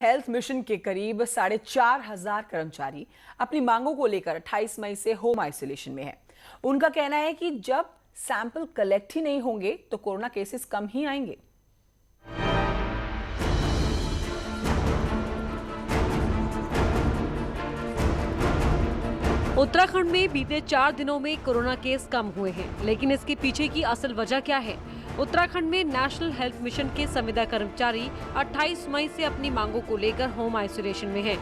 Health mission के करीब 4,500 कर्मचारी अपनी मांगों को लेकर 28 मई से होम आइसोलेशन में हैं। उनका कहना है कि जब सैंपल कलेक्ट ही नहीं होंगे तो कोरोना केसेस कम ही आएंगे। उत्तराखंड में बीते 4 दिनों में कोरोना केस कम हुए हैं, लेकिन इसके पीछे की असल वजह क्या है? उत्तराखंड में नेशनल हेल्थ मिशन के संविदा कर्मचारी 28 मई से अपनी मांगों को लेकर होम आइसोलेशन में हैं।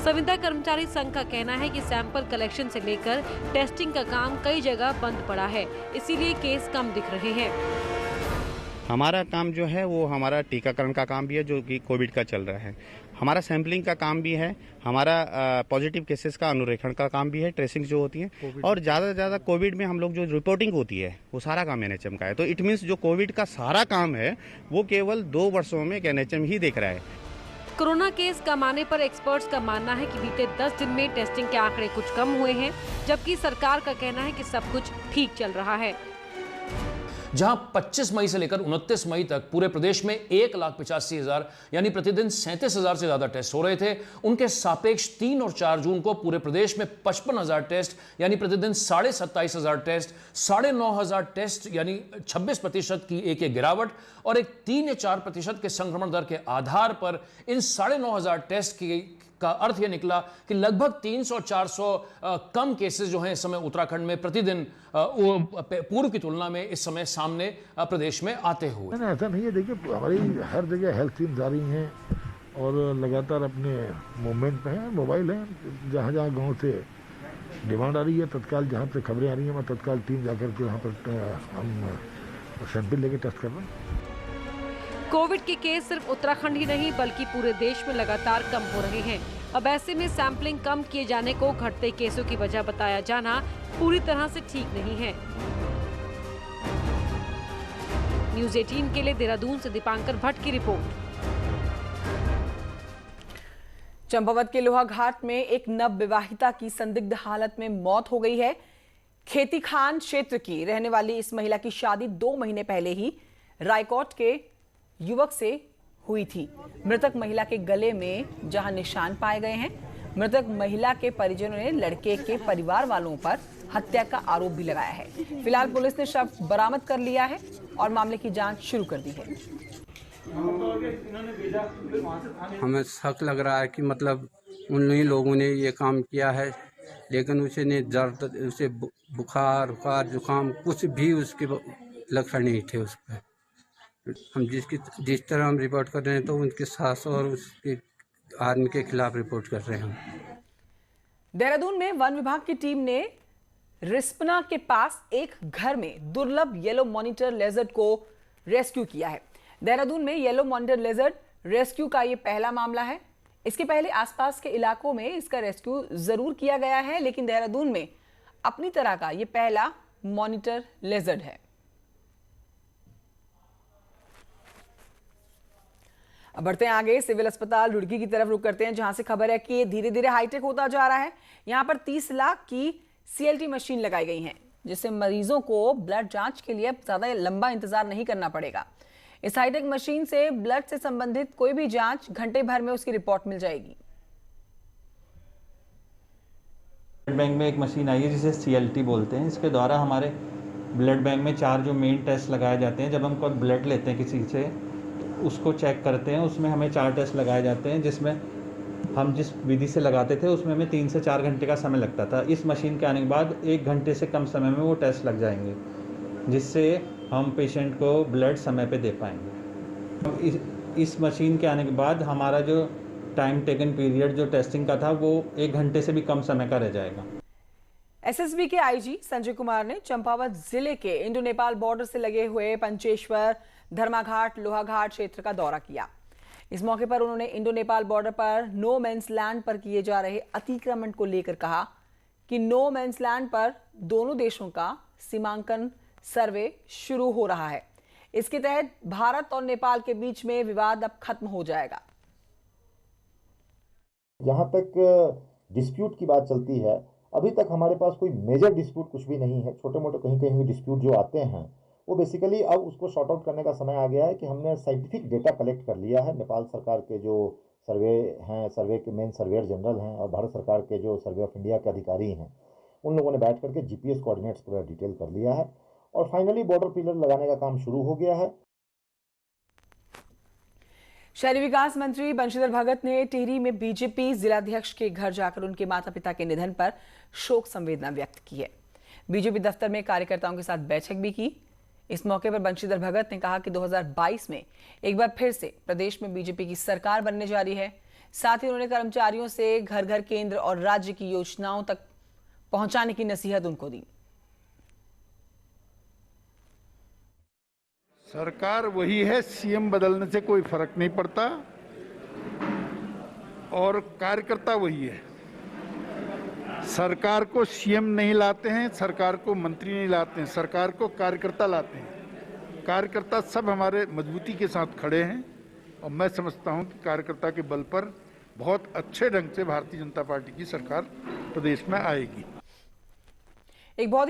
संविदा कर्मचारी संघ का कहना है कि सैंपल कलेक्शन से लेकर टेस्टिंग का काम कई जगह बंद पड़ा है, इसीलिए केस कम दिख रहे हैं। हमारा काम जो है वो हमारा टीकाकरण का काम भी है, जो कि कोविड का चल रहा है। हमारा सैंपलिंग का काम भी है, हमारा पॉजिटिव केसेस का अनुरेखण का काम भी है, ट्रेसिंग जो होती है, और ज़्यादा से ज़्यादा कोविड में हम लोग जो रिपोर्टिंग होती है वो सारा काम एनएचएम का है। तो इट मीन्स जो कोविड का सारा काम है वो केवल 2 वर्षों में एनएचएम ही देख रहा है। कोरोना केस कम आने पर एक्सपर्ट्स का मानना है कि बीते 10 दिन में टेस्टिंग के आंकड़े कुछ कम हुए हैं, जबकि सरकार का कहना है कि सब कुछ ठीक चल रहा है। जहां 25 मई से लेकर 29 मई तक पूरे प्रदेश में 1,85,000 यानी प्रतिदिन 37,000 से ज्यादा टेस्ट हो रहे थे, उनके सापेक्ष 3 और 4 जून को पूरे प्रदेश में 55,000 टेस्ट यानी प्रतिदिन 27,500 टेस्ट, 9,500 टेस्ट यानी 26% की एक गिरावट और एक 3 या 4% के संक्रमण दर के आधार पर इन 9,500 टेस्ट का अर्थ यह निकला कि लगभग 300-400 कम केसेस जो हैं इस समय उत्तराखंड में प्रतिदिन पूर्व की तुलना में इस समय सामने प्रदेश में आते हुए। ऐसा नहीं है, देखिए हमारी हर जगह हेल्थ टीम्स आ रही हैं और लगातार अपने मूवमेंट पे हैं, मोबाइल हैं, जहाँ जहाँ गांव से डिमांड आ रही है, तत्काल जहाँ से खबरें आ रही हैं वहाँ तत्काल टीम जाकर के वहाँ पर हम सैंपल लेके टेस्ट कर रहे हैं। कोविड के केस सिर्फ उत्तराखंड ही नहीं बल्कि पूरे देश में लगातार कम हो रहे हैं। अब ऐसे में सैंपलिंग कम किए जाने को घटते केसों की वजह बताया जाना पूरी तरह से ठीक नहीं है। न्यूज़ 18 के लिए देहरादून से दीपांकर भट्ट की रिपोर्ट। चंपावत के लोहाघाट में एक नवविवाहिता की संदिग्ध हालत में मौत हो गई है। खेती खान क्षेत्र की रहने वाली इस महिला की शादी 2 महीने पहले ही रायकोट के युवक से हुई थी। मृतक महिला के गले में जहां निशान पाए गए हैं, मृतक महिला के परिजनों ने लड़के के परिवार वालों पर हत्या का आरोप भी लगाया है। फिलहाल पुलिस ने शव बरामद कर लिया है और मामले की जांच शुरू कर दी है। हमें शक लग रहा है कि मतलब उन्हीं लोगों ने ये काम किया है, लेकिन उसे ने दर्द, उसे बुखार जुकाम कुछ भी उसके लक्षण नहीं थे उस पर। हम जिस तरह हम रिपोर्ट कर रहे हैं तो उनके सास और उसके आदमी के खिलाफ रिपोर्ट कर रहे हैं। देहरादून में वन विभाग की टीम ने रिस्पना के पास एक घर में दुर्लभ येलो मॉनिटर लेजर्ड को रेस्क्यू किया है। देहरादून में येलो मॉनिटर लेजर्ड रेस्क्यू का यह पहला मामला है। इसके पहले आसपास के इलाकों में इसका रेस्क्यू जरूर किया गया है, लेकिन देहरादून में अपनी तरह का यह पहला मॉनिटर लेजर्ड है। अब बढ़ते हैं आगे, सिविल अस्पताल रुड़की की तरफ रुख करते हैं, जहां से खबर है कि धीरे धीरे हाईटेक होता जा रहा है। यहां पर 30 लाख की सीएलटी मशीन लगाई गई हैं, जिससे मरीजों को ब्लड जांच के लिए ज्यादा लंबा इंतजार नहीं करना पड़ेगा। इस हाईटेक मशीन से ब्लड से संबंधित कोई भी जांच घंटे भर में उसकी रिपोर्ट मिल जाएगी। ब्लड बैंक में एक मशीन आई है जिसे सीएलटी बोलते हैं। इसके द्वारा हमारे ब्लड बैंक में 4 जो मेन टेस्ट लगाए जाते हैं। जब हम कोई ब्लड लेते हैं किसी से उसको चेक करते हैं, उसमें हमें 4 टेस्ट लगाए जाते हैं, जिसमें हम जिस विधि से लगाते थे उसमें हमें 3 से 4 घंटे का समय लगता था। इस मशीन के आने के बाद 1 घंटे से कम समय में वो टेस्ट लग जाएंगे, जिससे हम पेशेंट को ब्लड समय पे दे पाएंगे। इस मशीन के आने के बाद हमारा जो टाइम टेकन पीरियड जो टेस्टिंग का था वो 1 घंटे से भी कम समय का रह जाएगा। एसएसबी के आईजी संजय कुमार ने चंपावत जिले के इंडो नेपाल बॉर्डर से लगे हुए पंचेश्वर, धर्माघाट, लोहाघाट क्षेत्र का दौरा किया। इस मौके पर उन्होंने इंडो नेपाल बॉर्डर पर नो मैंस लैंड पर किए जा रहे अतिक्रमण को लेकर कहा कि नो मैंस लैंड पर दोनों देशों का सीमांकन सर्वे शुरू हो रहा है। इसके तहत भारत और नेपाल के बीच में विवाद अब खत्म हो जाएगा। जहां तक डिस्प्यूट की बात चलती है, अभी तक हमारे पास कोई मेजर डिस्प्यूट कुछ भी नहीं है। छोटे मोटे कहीं कहीं डिस्प्यूट जो आते हैं वो बेसिकली अब उसको सॉर्ट आउट करने का समय आ गया है कि हमने साइंटिफिक डेटा कलेक्ट कर लिया है। नेपाल सरकार के जो सर्वे हैं, सर्वे के मेन सर्वेयर जनरल हैं और भारत सरकार के जो सर्वे ऑफ इंडिया के अधिकारी हैं, उन लोगों ने बैठ करके जीपीएस कोऑर्डिनेट्स पूरा डिटेल कर लिया है और फाइनली बॉर्डर पिलर लगाने का काम शुरू हो गया है। शहरी विकास मंत्री बंशीधर भगत ने टिहरी में बीजेपी जिलाध्यक्ष के घर जाकर उनके माता पिता के निधन पर शोक संवेदना व्यक्त की है। बीजेपी दफ्तर में कार्यकर्ताओं के साथ बैठक भी की। इस मौके पर बंशीधर भगत ने कहा कि 2022 में एक बार फिर से प्रदेश में बीजेपी की सरकार बनने जा रही है। साथ ही उन्होंने कर्मचारियों से घर घर केंद्र और राज्य की योजनाओं तक पहुंचाने की नसीहत उनको दी। सरकार वही है, सीएम बदलने से कोई फर्क नहीं पड़ता और कार्यकर्ता वही है। सरकार को सीएम नहीं लाते हैं, सरकार को मंत्री नहीं लाते हैं, सरकार को कार्यकर्ता लाते हैं। कार्यकर्ता सब हमारे मजबूती के साथ खड़े हैं और मैं समझता हूं कि कार्यकर्ता के बल पर बहुत अच्छे ढंग से भारतीय जनता पार्टी की सरकार प्रदेश में आएगी। एक बहुत